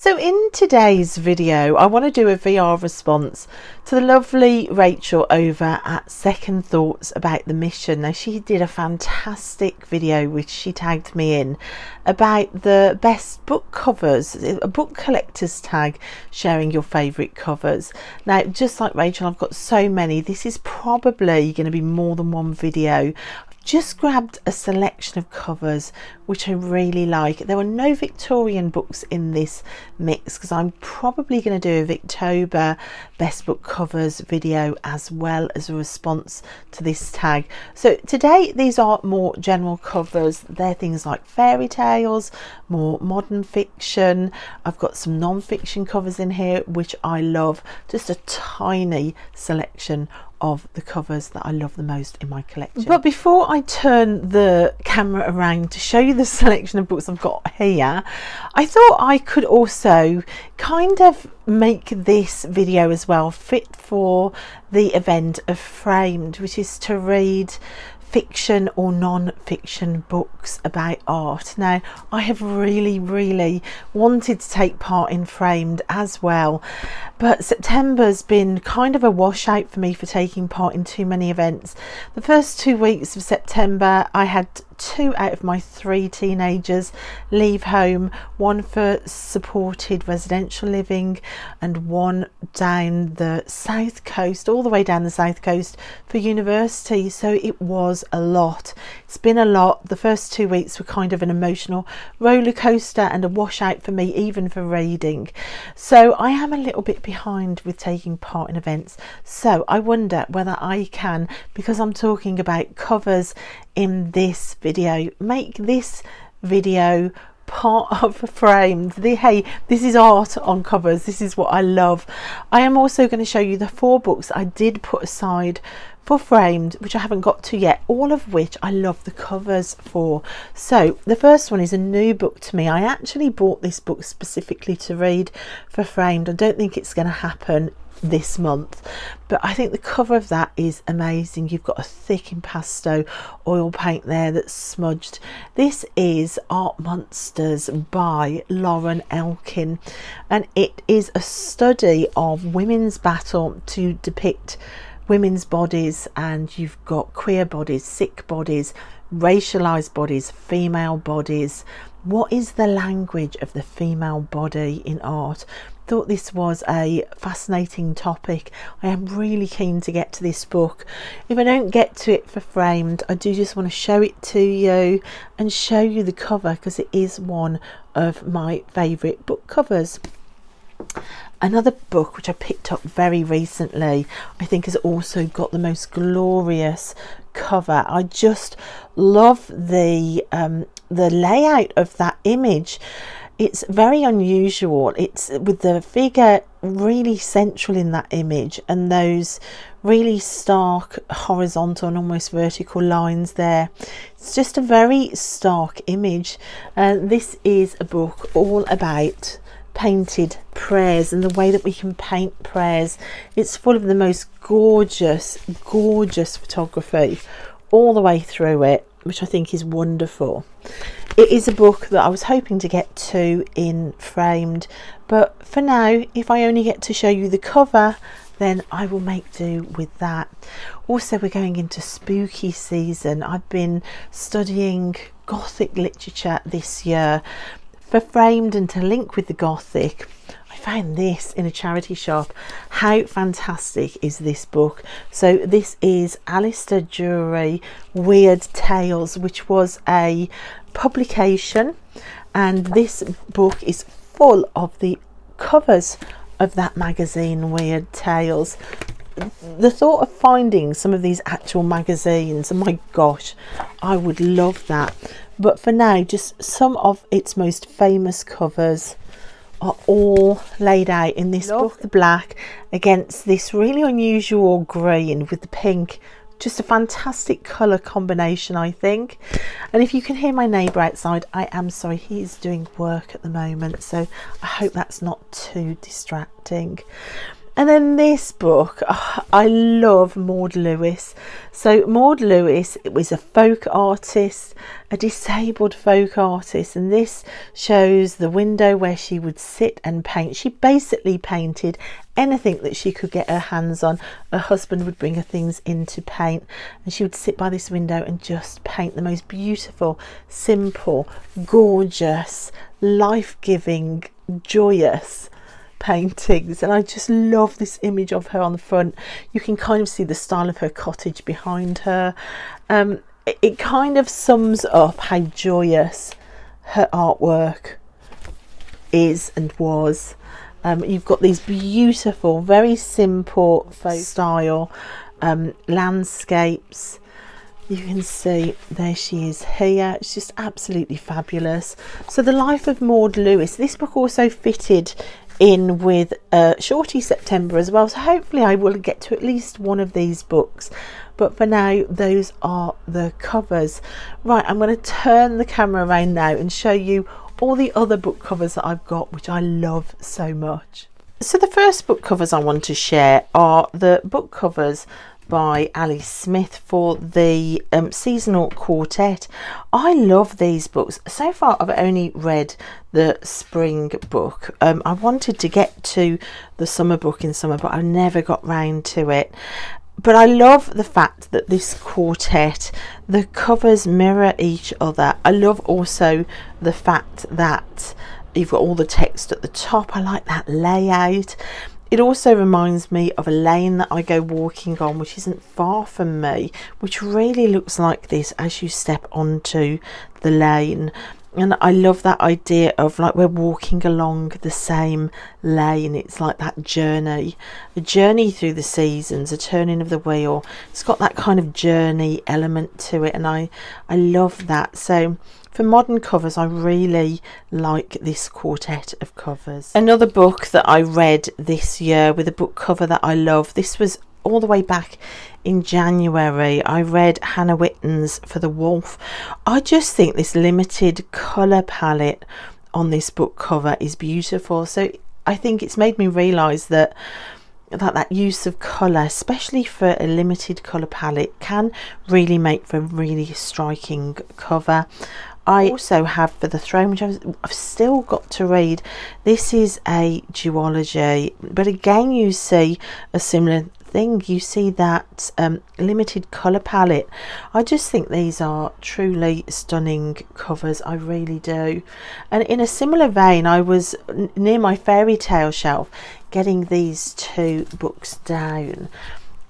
So in today's video, I want to do a VR response to the lovely Rachel over at Second Thoughts about the mission. Now, she did a fantastic video which she tagged me in about the best book covers, a book collector's tag sharing your favourite covers. Now, just like Rachel, I've got so many. This is probably going to be more than one video. Just grabbed a selection of covers which I really like. There were no Victorian books in this mix because I'm probably going to do a Victober best book covers video as well as a response to this tag. So today these are more general covers. They're things like fairy tales, more modern fiction. I've got some non-fiction covers in here which I love. Just a tiny selection of the covers that I love the most in my collection. But before I turn the camera around to show you the selection of books I've got here, I thought I could also kind of make this video as well fit for the event of Framed, which is to read fiction or non-fiction books about art. Now, I have really wanted to take part in Framed as well, but September's been kind of a washout for me for taking part in too many events. The first 2 weeks of September I had 2 out of my 3 teenagers leave home, one for supported residential living and one down the south coast, all the way down the south coast for university. So it was a lot. It's been a lot. The first 2 weeks were kind of an emotional roller coaster and a washout for me, even for reading. So I am a little bit behind with taking part in events. So I wonder whether I can, because I'm talking about covers in this video, make this video part of Framed. Hey, this is art on covers. This is what I love. I am also going to show you the 4 books I did put aside for Framed, which I haven't got to yet, all of which I love the covers for. So the first one is a new book to me. I actually bought this book specifically to read for Framed. I don't think it's going to happen this month, but I think the cover of that is amazing. You've got a thick impasto oil paint there that's smudged. This is Art Monsters by Lauren Elkin, and it is a study of women's battle to depict women's bodies, and you've got queer bodies, sick bodies, racialized bodies, female bodies. What is the language of the female body in art? Thought this was a fascinating topic. I am really keen to get to this book. If I don't get to it for Framed, I do just want to show it to you and show you the cover, because it is one of my favourite book covers. Another book which I picked up very recently, I think has also got the most glorious cover. I just love the layout of that image. It's very unusual. It's with the figure really central in that image and those really stark horizontal and almost vertical lines there. It's just a very stark image. This is a book all about painted prayers and the way that we can paint prayers. It's full of the most gorgeous photography all the way through it, which I think is wonderful. It is a book that I was hoping to get to in Framed, but for now, if I only get to show you the cover, then I will make do with that. Also, we're going into spooky season. I've been studying Gothic literature this year. For Framed and to link with the Gothic, I found this in a charity shop. How fantastic is this book? So this is Alistair Drury Weird Tales, which was a publication, and this book is full of the covers of that magazine Weird Tales. The thought of finding some of these actual magazines, oh my gosh, I would love that. But for now, just some of its most famous covers are all laid out in this book. The black against this really unusual green with the pink. Just a fantastic colour combination, I think. And if you can hear my neighbour outside, I am sorry, he is doing work at the moment, so I hope that's not too distracting. And then this book, oh, I love Maud Lewis. So Maud Lewis was a folk artist, a disabled folk artist, and this shows the window where she would sit and paint. She basically painted anything that she could get her hands on. Her husband would bring her things in to paint, and she would sit by this window and just paint the most beautiful, simple, gorgeous, life-giving, joyous paintings. And I just love this image of her on the front. You can kind of see the style of her cottage behind her. It kind of sums up how joyous her artwork is and was. You've got these beautiful, very simple folk style landscapes. You can see there she is here. It's just absolutely fabulous. So the life of Maud Lewis. This book also fitted in with Shorty September as well, so hopefully I will get to at least one of these books, but for now those are the covers. Right, I'm going to turn the camera around now and show you all the other book covers that I've got, which I love so much. So the first book covers I want to share are the book covers by Ali Smith for the seasonal quartet. I love these books. So far I've only read the spring book. I wanted to get to the summer book in summer, but I never got round to it. But I love the fact that this quartet, the covers mirror each other. I love also the fact that you've got all the text at the top. I like that layout. It also reminds me of a lane that I go walking on, which isn't far from me, which really looks like this as you step onto the lane. And I love that idea of like we're walking along the same lane. It's like that journey, a journey through the seasons, a turning of the wheel. It's got that kind of journey element to it, and I love that. So for modern covers, I really like this quartet of covers. Another book that I read this year with a book cover that I love, this was all the way back in January. I read Hannah Whitton's For the Wolf. I just think this limited colour palette on this book cover is beautiful. So I think it's made me realise that use of colour, especially for a limited colour palette, can really make for a really striking cover. I also have For the Throne, which I've still got to read. This is a duology, but again you see a similar thing. You see that limited colour palette. I just think these are truly stunning covers. I really do. And in a similar vein, I was near my fairy tale shelf getting these two books down,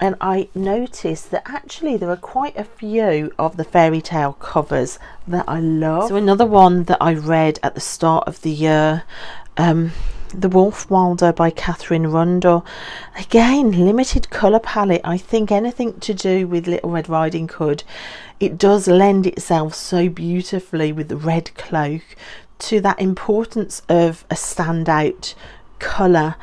and I noticed that actually there are quite a few of the fairy tale covers that I love. So another one that I read at the start of the year, The Wolf Wilder by Catherine Rundle. Again, limited colour palette. I think anything to do with Little Red Riding Hood, it does lend itself so beautifully with the red cloak to that importance of a standout colour.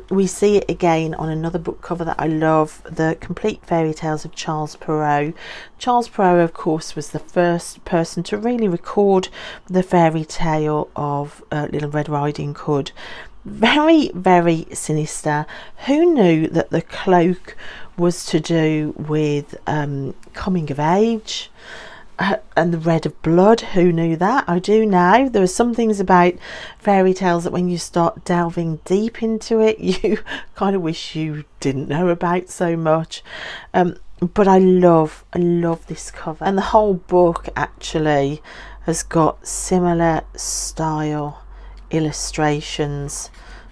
We see it again on another book cover that I love, The Complete Fairy Tales of Charles Perrault. Charles Perrault, of course, was the first person to really record the fairy tale of Little Red Riding Hood. Very, very sinister. Who knew that the cloak was to do with coming of age? And the red of blood, who knew that? I do now. There are some things about fairy tales that when you start delving deep into it, you kind of wish you didn't know about so much. But I love this cover, and the whole book actually has got similar style illustrations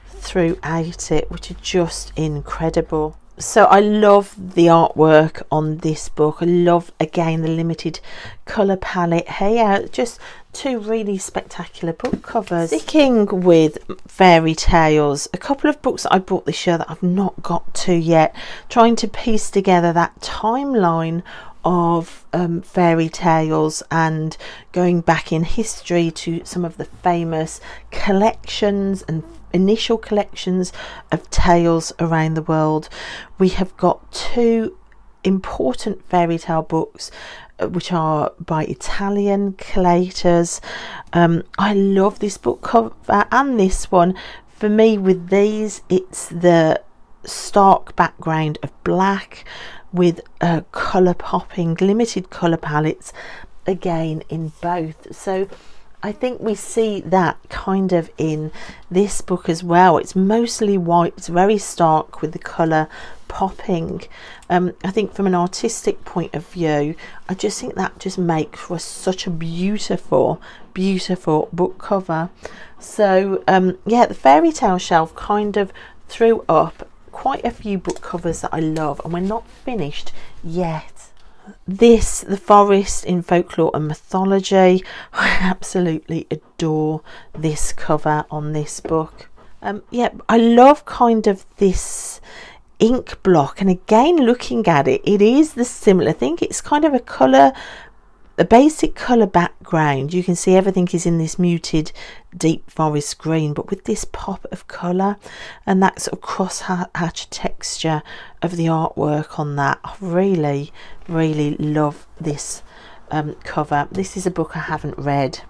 throughout it, which are just incredible. So I love the artwork on this book. I love again the limited colour palette here. Just two really spectacular book covers. Sticking with fairy tales, a couple of books that I bought this year that I've not got to yet, trying to piece together that timeline of fairy tales and going back in history to some of the famous collections and initial collections of tales around the world. We have got two important fairy tale books which are by Italian collators. I love this book cover and this one. For me, with these, it's the stark background of black with colour popping, limited colour palettes, again in both. So I think we see that kind of in this book as well. It's mostly white, it's very stark with the colour popping. I think from an artistic point of view, I just think that just makes for such a beautiful book cover. So yeah, the fairy tale shelf kind of threw up quite a few book covers that I love, and we're not finished yet. This, The Forest in Folklore and Mythology, I absolutely adore this cover on this book. Yeah, I love kind of this ink block, and again looking at it, it is the similar thing. It's kind of a basic colour background. You can see everything is in this muted deep forest green, but with this pop of colour and that sort of cross-hatch texture of the artwork on that. I really love this cover. This is a book I haven't read.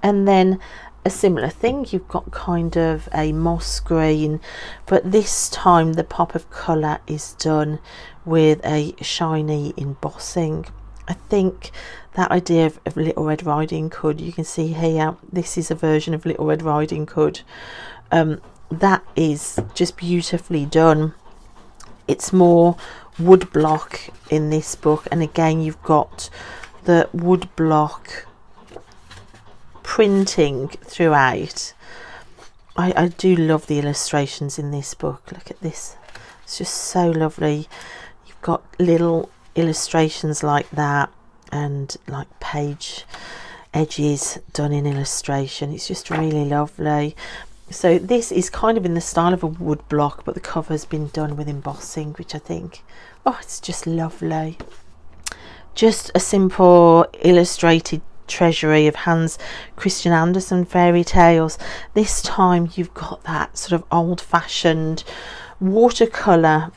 And then a similar thing, you've got kind of a moss green, but this time the pop of colour is done with a shiny embossing. I think that idea of Little Red Riding Hood, you can see here, this is a version of Little Red Riding Hood. That is just beautifully done. It's more wood block in this book, and again you've got the wood block printing throughout. I do love the illustrations in this book. Look at this, it's just so lovely. You've got little illustrations like that, and like page edges done in illustration. It's just really lovely. So this is kind of in the style of a wood block, but the cover's been done with embossing, which I think, oh, it's just lovely. Just a simple illustrated treasury of Hans Christian Andersen fairy tales. This time you've got that sort of old-fashioned watercolor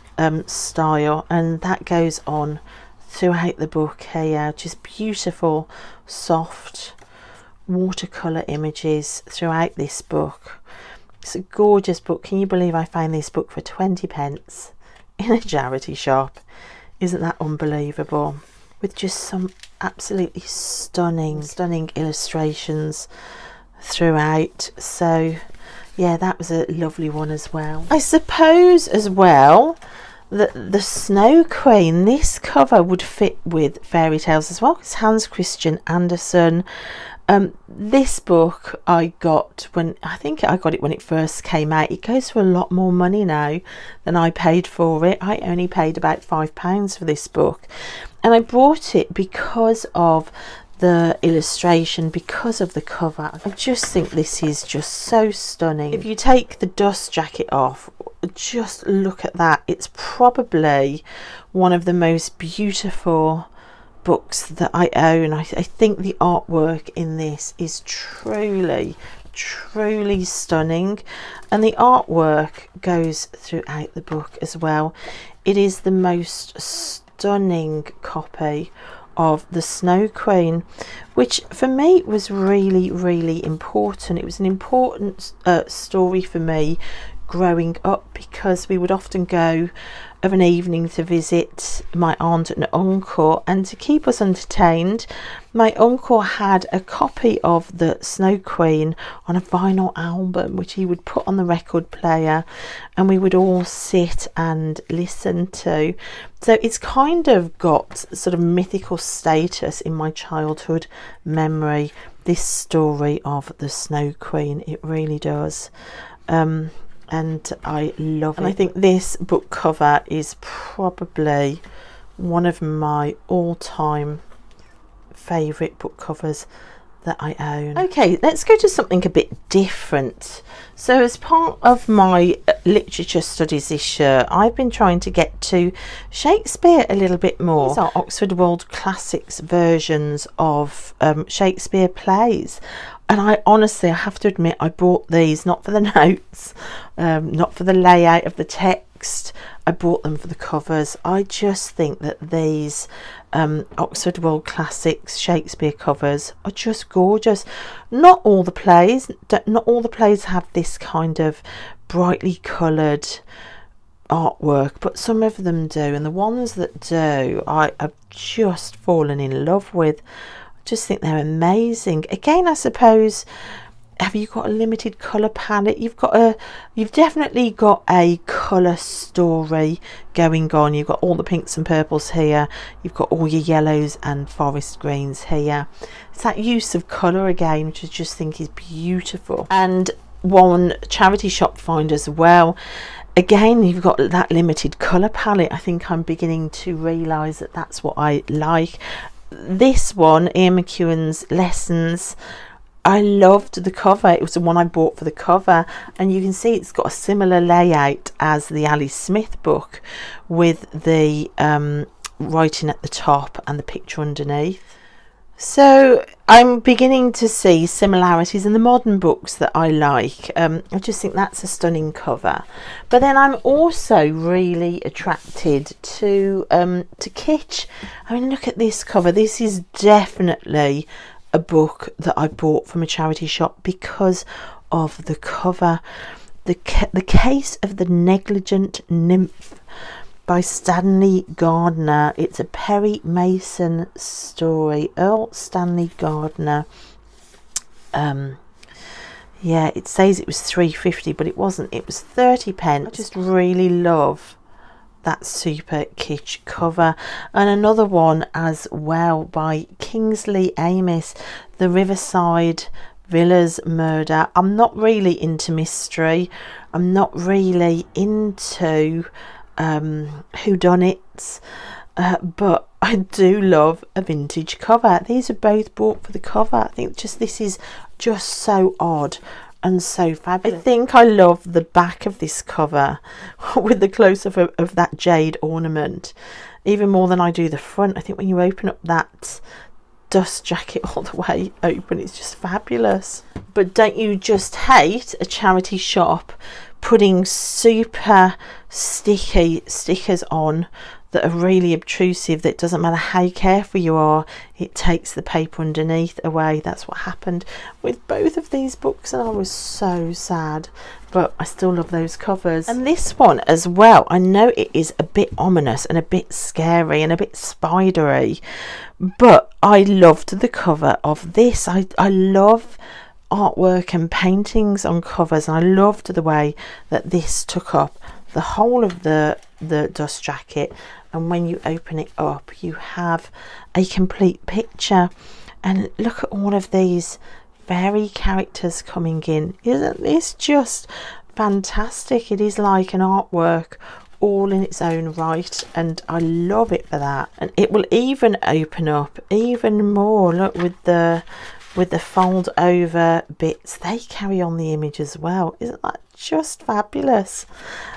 style, and that goes on throughout the book here. Just beautiful soft watercolor images throughout this book. It's a gorgeous book. Can you believe I found this book for 20p in a charity shop? Isn't that unbelievable? With just some absolutely stunning illustrations throughout. So yeah, that was a lovely one as well. I suppose as well that the Snow Queen, this cover would fit with fairy tales as well. It's Hans Christian Andersen. This book I got when, I think I got it when it first came out. It goes for a lot more money now than I paid for it. I only paid about £5 for this book, and I bought it because of the illustration, because of the cover. I just think this is just so stunning. If you take the dust jacket off, just look at that. It's probably one of the most beautiful books that I own. I think the artwork in this is truly stunning, and the artwork goes throughout the book as well. It is the most stunning copy of the Snow Queen, which for me was really important. It was an important story for me growing up, because we would often go of an evening to visit my aunt and uncle, and to keep us entertained, my uncle had a copy of the Snow Queen on a vinyl album which he would put on the record player, and we would all sit and listen to. So it's kind of got sort of mythical status in my childhood memory, this story of the Snow Queen. It really does. And I love it. And I think this book cover is probably one of my all-time favourite book covers that I own. Okay, let's go to something a bit different. So as part of my literature studies this year, I've been trying to get to Shakespeare a little bit more. These are Oxford World Classics versions of Shakespeare plays. And I honestly, I have to admit, I bought these not for the notes, not for the layout of the text. I bought them for the covers. I just think that these Oxford World Classics Shakespeare covers are just gorgeous. Not all the plays have this kind of brightly coloured artwork, but some of them do, and the ones that do I have just fallen in love with. I just think they're amazing. Again, I suppose, have you got a limited colour palette? You've definitely got a colour story going on. You've got all the pinks and purples here, you've got all your yellows and forest greens here. It's that use of colour again, which I just think is beautiful. And one charity shop find as well, again, you've got that limited colour palette. I think I'm beginning to realise that that's what I like. This one, Ian McEwan's Lessons, I loved the cover. It was the one I bought for the cover, and you can see it's got a similar layout as the Alice Smith book, with the writing at the top and the picture underneath. So I'm beginning to see similarities in the modern books that I like. I just think that's a stunning cover. But then I'm also really attracted to kitsch. I mean, look at this cover. This is definitely a book that I bought from a charity shop because of the cover. The Case of the Negligent Nymph by Stanley Gardner. It's a Perry Mason story. Earl Stanley Gardner. Yeah, it says it was $3.50, but it wasn't. It was 30p. I just really love that super kitsch cover. And another one as well by Kingsley Amis, The Riverside Villas Murder. I'm not really into mystery. I'm not really into whodunits, but I do love a vintage cover. These are both bought for the cover. I think this is just so odd and so fabulous. I think I love the back of this cover with the close-up of that jade ornament even more than I do the front. I think when you open up that dust jacket all the way open, it's just fabulous. But don't you just hate a charity shop putting super sticky stickers on that are really obtrusive, that doesn't matter how careful you are, it takes the paper underneath away? That's what happened with both of these books, and I was so sad, but I still love those covers. And this one as well, I know it is a bit ominous and a bit scary and a bit spidery, but I loved the cover of this. I love artwork and paintings on covers, and I loved the way that this took up the whole of the dust jacket, and when you open it up you have a complete picture. And look at all of these fairy characters coming in. Isn't this just fantastic? It is like an artwork all in its own right, and I love it for that. And it will even open up even more. Look, with the fold over bits, they carry on the image as well. Isn't that just fabulous?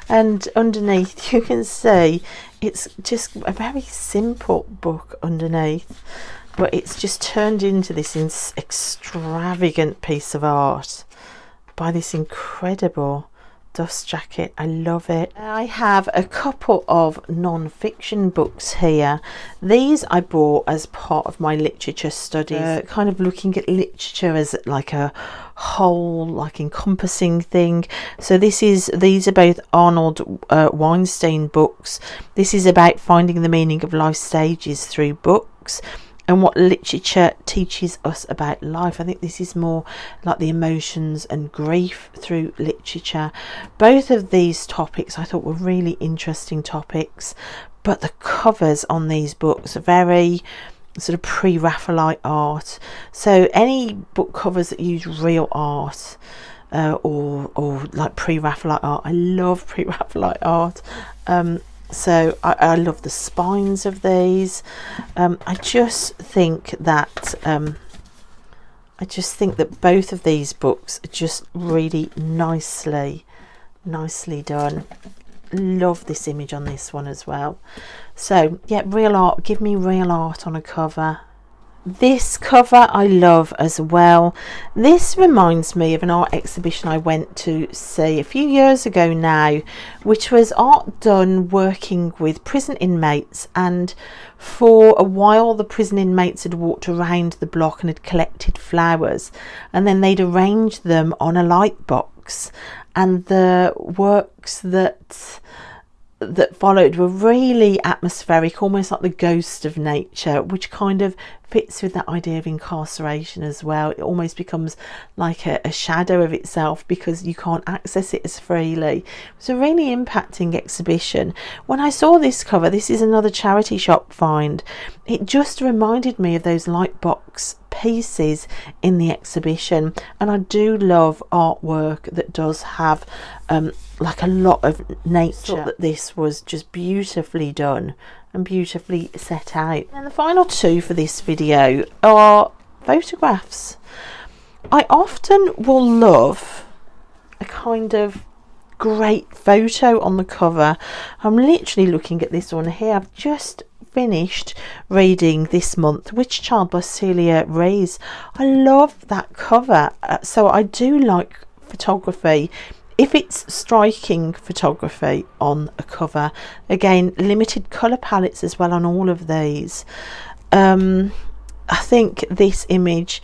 And underneath you can see it's just a very simple book underneath, but it's just turned into this extravagant piece of art by this incredible dust jacket. I love it. I have a couple of non-fiction books here. These I bought as part of my literature studies, kind of looking at literature as like a whole, like encompassing thing. So these are both Arnold Weinstein books. This is about finding the meaning of life stages through books and what literature teaches us about life. I think this is more like the emotions and grief through literature. Both of these topics I thought were really interesting topics, but the covers on these books are very sort of pre-Raphaelite art. So any book covers that use real art or like pre-Raphaelite art, I love pre-Raphaelite art. So I love the spines of these. I just think that both of these books are just really nicely done. Love this image on this one as well. So yeah, real art. Give me real art on a cover. This cover I love as well. This reminds me of an art exhibition I went to see a few years ago now, which was art done working with prison inmates, and for a while the prison inmates had walked around the block and had collected flowers, and then they'd arranged them on a light box, and the works that that followed were really atmospheric, almost like the ghost of nature, which kind of fits with that idea of incarceration as well. It almost becomes like a shadow of itself because you can't access it as freely. It was a really impacting exhibition. When I saw this cover, this is another charity shop find, it just reminded me of those Lightbox pieces in the exhibition. And I do love artwork that does have like a lot of nature. That this was just beautifully done and beautifully set out. And the final two for this video are photographs. I often will love a kind of great photo on the cover. I'm literally looking at this one here. I've just finished reading this month Witch Child by Celia Rees. I love that cover, so I do like photography if it's striking photography on a cover. Again, limited colour palettes as well on all of these. I think this image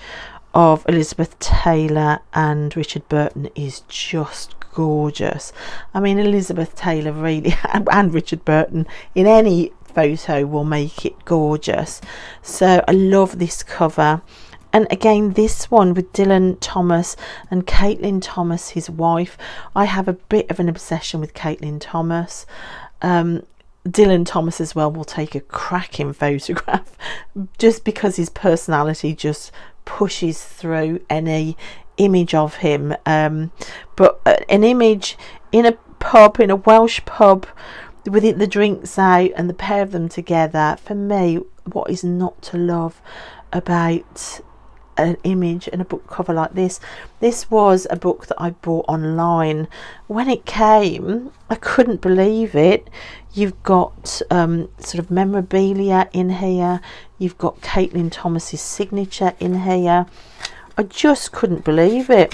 of Elizabeth Taylor and Richard Burton is just gorgeous. I mean, Elizabeth Taylor really and Richard Burton in any photo will make it gorgeous. So I love this cover. And again, this one with Dylan Thomas and Caitlin Thomas, his wife. I have a bit of an obsession with Caitlin Thomas. Dylan Thomas as well will take a cracking photograph just because his personality just pushes through any image of him. But an image in a pub, in a Welsh pub, with the drinks out and the pair of them together, for me, what is not to love about an image and a book cover like this? This was a book that I bought online. When it came, I couldn't believe it. You've got sort of memorabilia in here. You've got Caitlin Thomas's signature in here. I just couldn't believe it.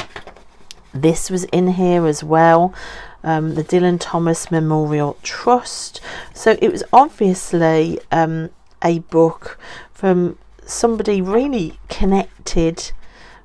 This was in here as well. The Dylan Thomas Memorial Trust. So it was obviously a book from somebody really connected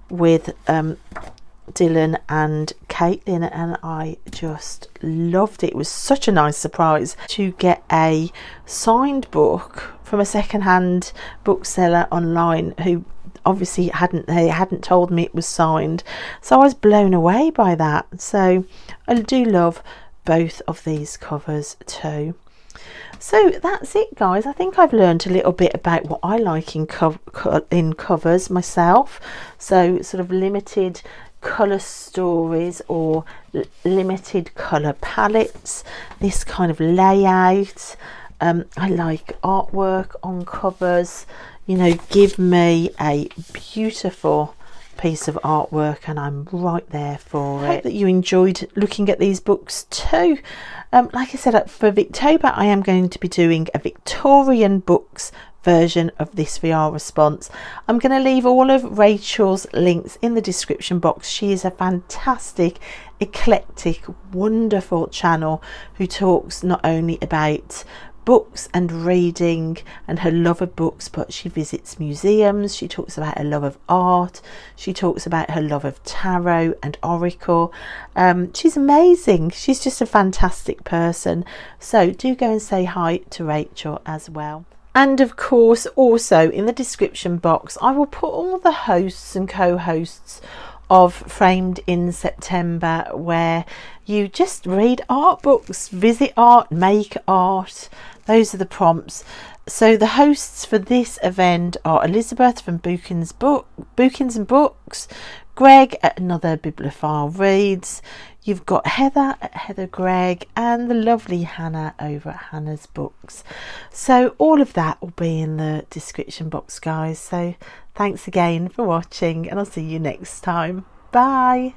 with Dylan and Caitlin, and I just loved it. It was such a nice surprise to get a signed book from a second-hand bookseller online who obviously hadn't told me it was signed, so I was blown away by that. So I do love both of these covers too. So that's it, guys. I think I've learned a little bit about what I like in covers myself. So sort of limited colour stories or limited colour palettes, this kind of layout. I like artwork on covers. You know, give me a beautiful piece of artwork and I'm right there for it. I hope that you enjoyed looking at these books too. Like I said, for Victober I am going to be doing a Victorian books version of this VR response. I'm going to leave all of Rachel's links in the description box. She is a fantastic, eclectic, wonderful channel who talks not only about books and reading and her love of books, but she visits museums, she talks about her love of art, she talks about her love of tarot and oracle. She's amazing. She's just a fantastic person. So do go and say hi to Rachel as well. And of course, also in the description box, I will put all the hosts and co-hosts of Framed in September, where you just read art books, visit art, make art. Those are the prompts. So the hosts for this event are Elizabeth from Bookins and Books, Greg at Another Bibliophile Reads, you've got Heather at Heather Greg, and the lovely Hannah over at Hannah's Books. So all of that will be in the description box, guys. So thanks again for watching, and I'll see you next time. Bye.